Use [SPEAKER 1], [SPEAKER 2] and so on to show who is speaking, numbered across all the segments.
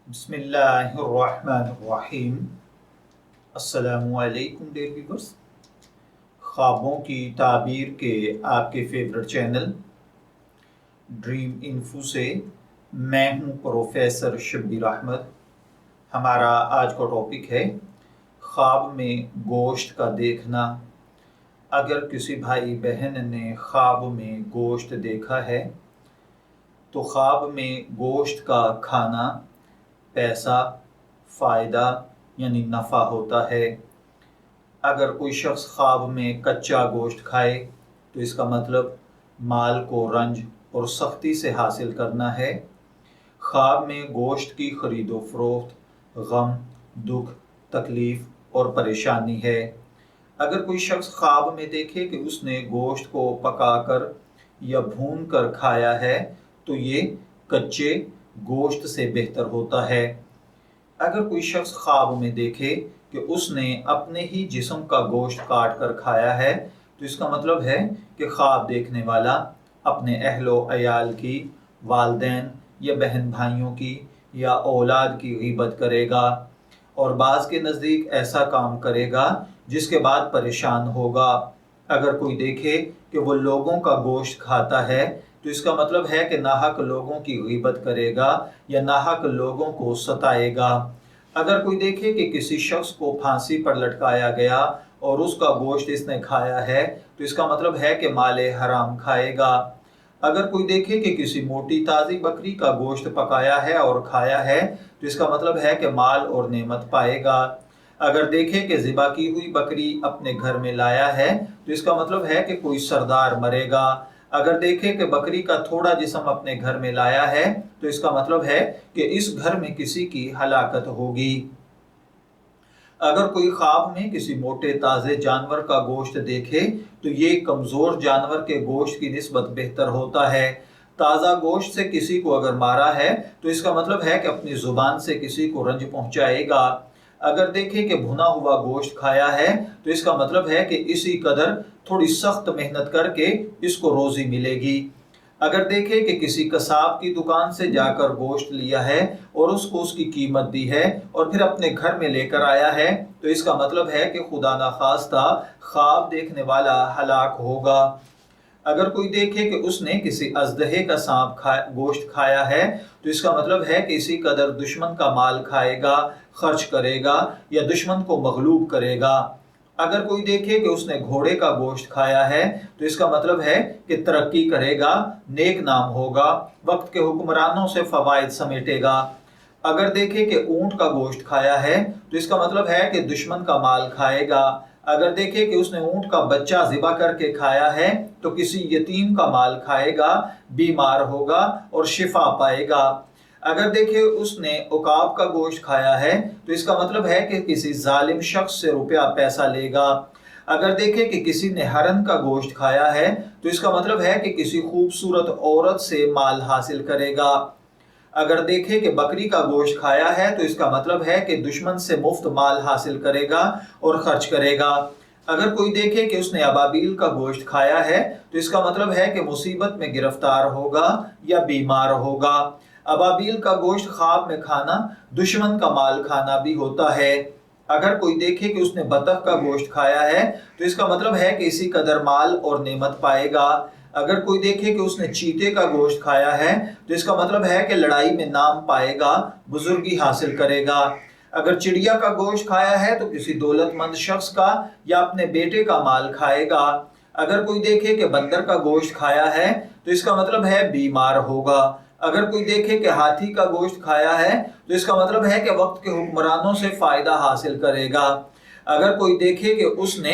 [SPEAKER 1] बिस्मिल्लाहिर्रहमानिर्रहीम। अस्सलामु अलैकुम डियर व्यूअर्स। ख्वाबों की ताबीर के आपके फेवरेट चैनल ड्रीम इन्फो से मैं हूं प्रोफेसर शब्बीर अहमद। हमारा आज का टॉपिक है ख्वाब में गोश्त का देखना। अगर किसी भाई बहन ने ख्वाब में गोश्त देखा है तो ख्वाब में गोश्त का खाना पैसा, फ़ायदा यानी नफ़ा होता है। अगर कोई शख्स ख्वाब में कच्चा गोश्त खाए तो इसका मतलब माल को रंज और सख्ती से हासिल करना है। ख्वाब में गोश्त की खरीदो फरोख्त गम, दुख, तकलीफ़ और परेशानी है। अगर कोई शख्स ख्वाब में देखे कि उसने गोश्त को पकाकर या भून कर खाया है तो ये कच्चे गोश्त से बेहतर होता है। अगर कोई शख्स ख्वाब में देखे कि उसने अपने ही जिस्म का गोश्त काट कर खाया है तो इसका मतलब है कि ख्वाब देखने वाला अपने अहलो अयाल की, वालदैन या बहन भाइयों की या औलाद की ग़ीबत करेगा और बाज़ के नज़दीक ऐसा काम करेगा जिसके बाद परेशान होगा। अगर कोई देखे कि वो लोगों का गोश्त खाता है तो इसका मतलब है कि नाहक लोगों की ग़ीबत करेगा या नाहक लोगों को सताएगा। अगर कोई देखे कि किसी शख्स को फांसी पर लटकाया गया और उसका गोश्त इसने खाया है तो इसका मतलब है कि माले हराम खाएगा। अगर कोई देखे कि किसी मोटी ताज़ी बकरी का गोश्त पकाया है और खाया है तो इसका मतलब है कि माल और नेमत पाएगा। अगर देखे कि ज़िबा की हुई बकरी अपने घर में लाया है तो इसका मतलब है कि कोई सरदार मरेगा। अगर देखे कि बकरी का थोड़ा जिस्म अपने घर में लाया है तो इसका मतलब है कि इस घर में किसी की हलाकत होगी। अगर कोई ख्वाब में किसी मोटे ताज़े जानवर का गोश्त देखे तो ये कमज़ोर जानवर के गोश्त की निस्बत बेहतर होता है। ताज़ा गोश्त से किसी को अगर मारा है तो इसका मतलब है कि अपनी ज़ुबान से किसी को रंज पहुँचाएगा। अगर देखे कि भुना हुआ गोश्त खाया है तो इसका मतलब है कि इसी कदर थोड़ी सख्त मेहनत करके इसको रोज़ी मिलेगी। अगर देखे कि किसी कसाब की दुकान से जाकर गोश्त लिया है और उसको उसकी कीमत दी है और फिर अपने घर में लेकर आया है तो इसका मतलब है कि खुदा ना खास्ता ख्वाब देखने वाला हलाक होगा। अगर कोई देखे कि उसने किसी अजदहे का गोश्त खाया है तो इसका मतलब है कि इसी कदर दुश्मन का माल खाएगा, खर्च करेगा या दुश्मन को मगलूब करेगा। अगर कोई देखे कि उसने घोड़े का गोश्त खाया है तो इसका मतलब है कि तरक्की करेगा, नेक नाम होगा, वक्त के हुक्मरानों से फवायद समेटेगा। अगर देखे कि ऊंट का गोश्त खाया है तो इसका मतलब है कि दुश्मन का माल खाएगा। अगर देखे कि उसने ऊंट का बच्चा ज़िबा करके खाया है तो किसी यतीम का माल खाएगा, बीमार होगा और शिफा पाएगा। अगर देखे उसने उकाब का गोश्त खाया है तो इसका मतलब है कि किसी जालिम शख्स से रुपया पैसा लेगा। अगर देखे कि किसी ने हरन का गोश्त खाया है तो इसका मतलब है कि किसी खूबसूरत औरत से माल हासिल करेगा। अगर देखे कि बकरी का गोश्त खाया है तो इसका मतलब है कि दुश्मन से मुफ्त माल हासिल करेगा और खर्च करेगा। अगर कोई देखे कि उसने अबाबील का गोश्त खाया है तो इसका मतलब है कि मुसीबत में गिरफ्तार होगा या बीमार होगा। अबाबील का गोश्त ख्वाब में खाना दुश्मन का माल खाना भी होता है। अगर कोई देखे कि उसने बतख का गोश्त खाया है तो इसका मतलब है कि इसी कदर माल और नेमत पाएगा। अगर कोई देखे कि उसने चीते का गोश्त खाया है तो इसका मतलब है कि लड़ाई में नाम पाएगा, बुजुर्गी हासिल करेगा। अगर चिड़िया का गोश्त खाया है तो किसी दौलतमंद शख्स का या अपने बेटे का माल खाएगा। अगर कोई देखे कि बंदर का गोश्त खाया है तो इसका मतलब है बीमार होगा। अगर कोई देखे कि हाथी का गोश्त खाया है तो इसका मतलब है कि वक्त के हुक्मरानों से फायदा हासिल करेगा। अगर कोई देखे कि उसने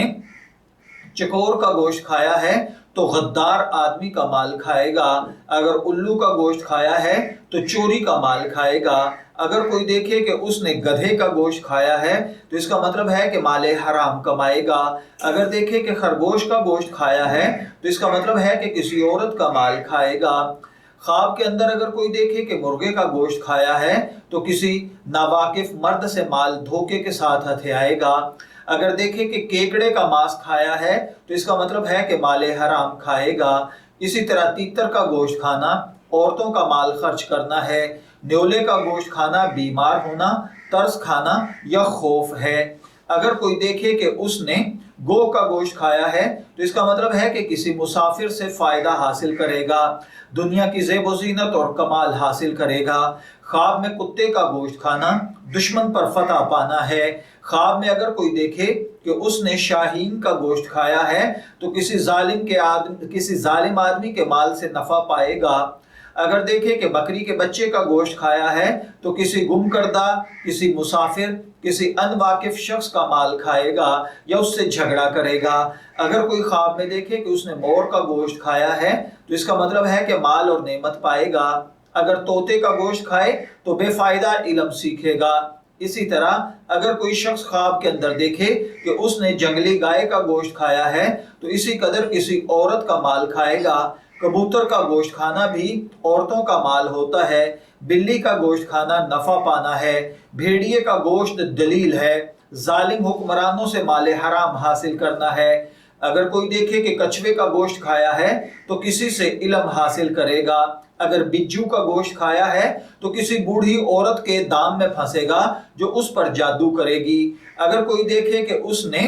[SPEAKER 1] चकोर का गोश्त खाया है तो गद्दार आदमी का माल खाएगा। अगर उल्लू का गोश्त खाया है तो चोरी का माल खाएगा। अगर कोई देखे कि उसने गधे का गोश्त खाया है तो इसका मतलब है कि माले हराम कमाएगा। अगर देखे कि खरगोश का गोश्त खाया है तो इसका मतलब है कि किसी औरत का माल खाएगा। ख्वाब के अंदर अगर कोई देखे कि मुर्गे का गोश्त खाया है तो किसी नावाकिफ मर्द से माल धोखे के साथ हथियाएगा। अगर देखे कि केकड़े का मांस खाया है तो इसका मतलब है कि माले हराम खाएगा। इसी तरह तीतर का गोश्त खाना औरतों का माल खर्च करना है। न्योले का गोश्त खाना बीमार होना, तरस खाना या खौफ है। अगर कोई देखे कि उसने गो का गोश्त खाया है तो इसका मतलब है कि किसी मुसाफिर से फायदा हासिल करेगा, दुनिया की ज़ेब ज़ीनत और कमाल हासिल करेगा। ख्वाब में कुत्ते का गोश्त खाना दुश्मन पर फतह पाना है। ख्वाब में अगर कोई देखे कि उसने शाहीन का गोश्त खाया है तो किसी जालिम आदमी के माल से नफा पाएगा। अगर देखे कि बकरी के बच्चे का गोश्त खाया है तो किसी गुम करदा, किसी मुसाफिर, किसी अनवाकिफ शख्स का माल खाएगा या उससे झगड़ा करेगा। अगर कोई ख्वाब में देखे कि उसने मोर का गोश्त खाया है तो इसका मतलब है कि माल और नेमत पाएगा। अगर तोते का गोश्त खाए तो बेफायदा इल्म सीखेगा। इसी तरह अगर कोई शख्स ख्वाब के अंदर देखे कि उसने जंगली गाय का गोश्त खाया है तो इसी कदर किसी औरत का माल खाएगा। कबूतर का गोश्त खाना भी औरतों का माल होता है। बिल्ली का गोश्त खाना नफा पाना है। भेड़िए का गोश्त दलील है। जालिम हुक्मरानों से माले हराम हासिल करना है। अगर कोई देखे कि कछुए का गोश्त खाया है तो किसी से इल्म हासिल करेगा। अगर बिज्जू का गोश्त खाया है तो किसी बूढ़ी औरत के दाम में फंसेगा जो उस पर जादू करेगी। अगर कोई देखे कि उसने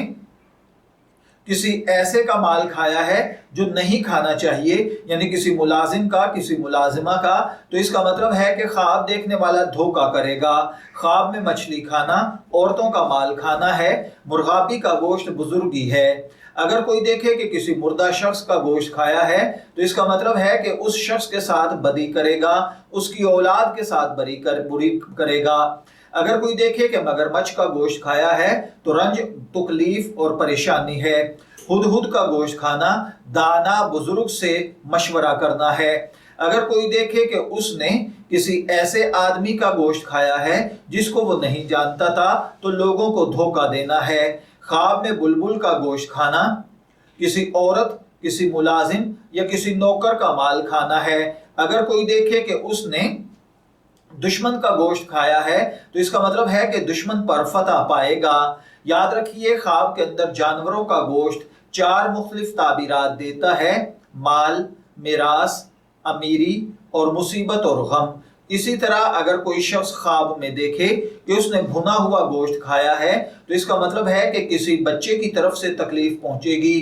[SPEAKER 1] किसी ऐसे का माल खाया है जो नहीं खाना चाहिए, यानी किसी मुलाजिम का, किसी मुलाजिमा का, तो इसका मतलब है कि ख्वाब देखने वाला धोखा करेगा। ख्वाब में मछली खाना औरतों का माल खाना है। मुर्गाबी का गोश्त बुजुर्गी है। अगर कोई देखे कि किसी मुर्दा शख्स का गोश्त खाया है तो इसका मतलब है कि उस शख्स के साथ बदी करेगा, उसकी औलाद के साथ बुरी करेगा। अगर कोई देखे कि मगरमच्छ का गोश्त खाया है तो रंज, तकलीफ और परेशानी है। हुदहुद का गोश्त खाना दाना बुजुर्ग से मशवरा करना है। अगर कोई देखे कि उसने किसी ऐसे आदमी का गोश्त खाया है जिसको वो नहीं जानता था तो लोगों को धोखा देना है। ख्वाब में बुलबुल का गोश्त खाना किसी औरत, किसी मुलाजिम या किसी नौकर का माल खाना है। अगर कोई देखे कि उसने दुश्मन का गोश्त खाया है तो इसका मतलब है कि दुश्मन पर फतह पाएगा। याद रखिए, ख्वाब के अंदर जानवरों का गोश्त 4 मुख्तलिफ ताबीरात देता है: माल, मिरास, अमीरी और मुसीबत और गम। इसी तरह अगर कोई शख्स ख्वाब में देखे कि उसने भुना हुआ गोश्त खाया है तो इसका मतलब है कि किसी बच्चे की तरफ से तकलीफ पहुंचेगी।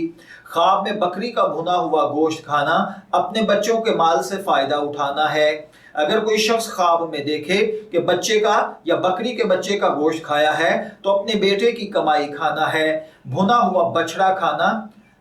[SPEAKER 1] ख्वाब में बकरी का भुना हुआ गोश्त खाना अपने बच्चों के माल से फायदा उठाना है। अगर कोई शख्स ख्वाब में देखे कि बच्चे का या बकरी के बच्चे का गोश्त खाया है तो अपने बेटे की कमाई खाना है। भुना हुआ बछड़ा खाना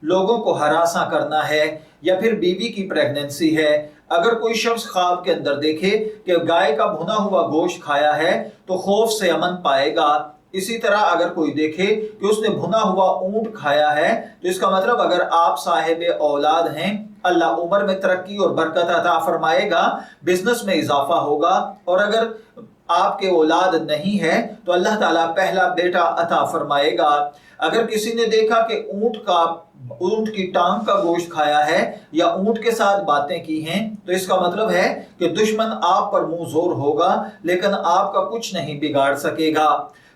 [SPEAKER 1] लोगों को हरासा करना है या फिर बीवी की प्रेगनेंसी है। अगर कोई शख्स ख्वाब के अंदर देखे कि गाय का भुना हुआ गोश्त खाया है तो खौफ से अमन पाएगा। इसी तरह अगर कोई देखे कि उसने भुना हुआ ऊंट खाया है तो इसका मतलब अगर आप साहिब औलाद हैं, अल्लाह उम्र में तरक्की और बरकत अता फरमाएगा, बिजनेस में इजाफा होगा। और अगर आपके औलाद नहीं है तो अल्लाह ताला पहला बेटा अता फरमाएगा। अगर किसी ने देखा कि ऊंट की टांग का गोश्त खाया है या ऊंट के साथ बातें की हैं तो इसका मतलब है कि दुश्मन आप पर मुंह जोर होगा लेकिन आपका कुछ नहीं बिगाड़ सकेगा।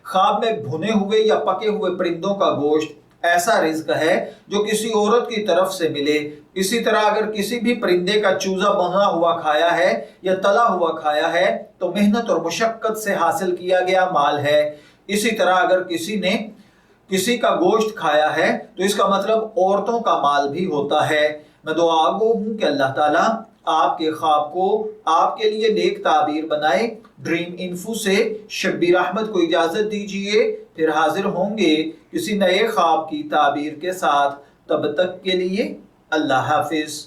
[SPEAKER 1] ख्वाब में भुने हुए या पके हुए परिंदों का गोश्त ऐसा रिज्क है जो किसी औरत की तरफ से मिले। इसी तरह अगर किसी भी परिंदे का चूजा बना हुआ खाया है या तला हुआ खाया है तो मेहनत और मुशक्कत से हासिल किया गया माल है। इसी तरह अगर किसी ने किसी का गोश्त खाया है तो इसका मतलब औरतों का माल भी होता है। मैं दुआ गो हूँ कि अल्लाह ताला आपके ख्वाब को आपके लिए नेक ताबीर बनाए। ड्रीम इन्फो से शब्बीर अहमद को इजाजत दीजिए, फिर हाजिर होंगे किसी नए ख्वाब की ताबीर के साथ। तब तक के लिए अल्लाह हाफिज।